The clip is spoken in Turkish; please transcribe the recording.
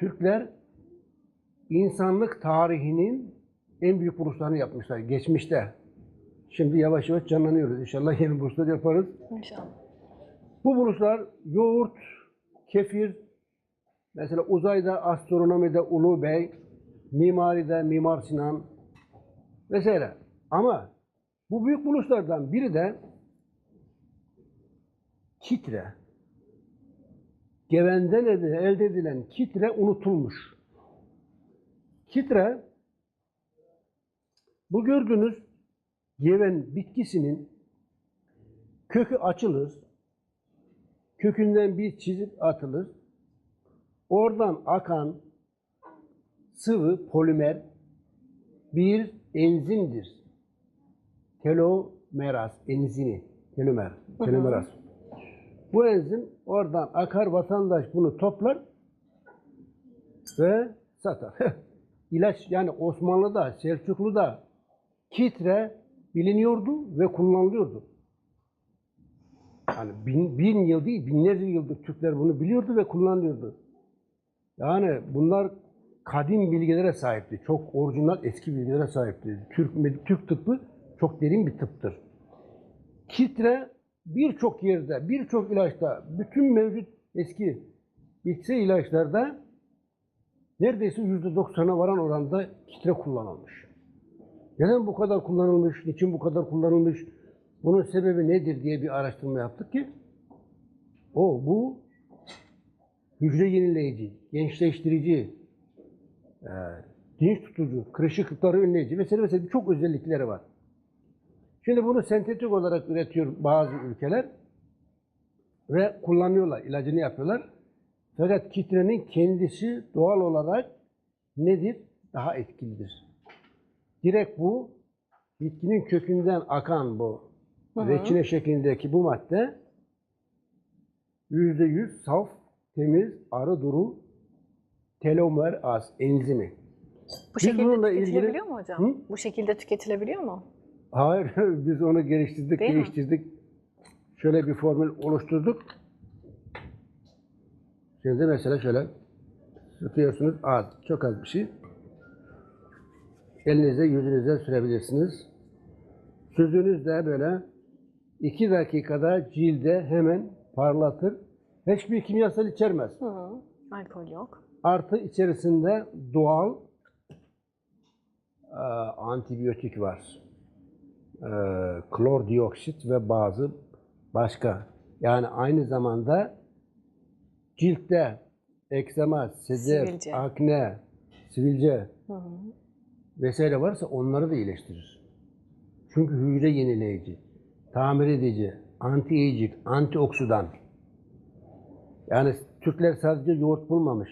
Türkler insanlık tarihinin en büyük buluşlarını yapmışlar geçmişte. Şimdi yavaş yavaş canlanıyoruz. İnşallah yeni buluşlar yaparız. İnşallah. Bu buluşlar yoğurt, kefir, mesela uzayda astronomide Ulu Bey, mimaride Mimar Sinan vesaire. Ama bu büyük buluşlardan biri de kitre. Geven'den elde edilen kitre unutulmuş. Kitre, bu gördüğünüz geven bitkisinin kökü açılır, kökünden bir çizik atılır, oradan akan sıvı polimer bir enzimdir. Telomeraz enzimi, telomeraz. Bu enzim oradan akar, vatandaş bunu toplar ve satar. İlaç, yani Osmanlı'da, Selçuklu'da kitre biliniyordu ve kullanılıyordu. Yani bin yıl değil, binlerce yıldır Türkler bunu biliyordu ve kullanıyordu. Yani bunlar kadim bilgilere sahipti. Çok orijinal, eski bilgilere sahipti. Türk tıbbı çok derin bir tıptır. Kitre birçok yerde, birçok ilaçta, bütün mevcut eski bitkisel ilaçlarda neredeyse %90'a varan oranda kitre kullanılmış. Neden bu kadar kullanılmış, niçin bu kadar kullanılmış, bunun sebebi nedir diye bir araştırma yaptık ki bu hücre yenileyici, gençleştirici, dinç tutucu, kırışıklıkları önleyici vesaire birçok özellikleri var. Şimdi bunu sentetik olarak üretiyor bazı ülkeler ve kullanıyorlar, ilacını yapıyorlar. Fakat kitrenin kendisi doğal olarak nedir? Daha etkilidir. Direkt bu bitkinin kökünden akan bu reçine şeklindeki bu madde %100 saf, temiz, arı duru telomeraz enzimi. Bu şekilde tüketilebiliyor mu hocam? Bu şekilde tüketilebiliyor mu? Hayır, biz onu geliştirdik, değiştirdik. Şöyle bir formül oluşturduk. Şimdi mesela şöyle sıkıyorsunuz, çok az bir şey. Elinize, yüzünüze sürebilirsiniz. Süzdüğünüzde böyle 2 dakikada cilde hemen parlatır. Hiçbir kimyasal içermez. Alkol yok. Artı içerisinde doğal antibiyotik var. Klordioksit ve bazı başka. Yani aynı zamanda ciltte ekzema, sedef, akne, sivilce vesaire varsa onları da iyileştirir. Çünkü hücre yenileyici, tamir edici, anti-aging, antioksidan. Yani Türkler sadece yoğurt bulmamış.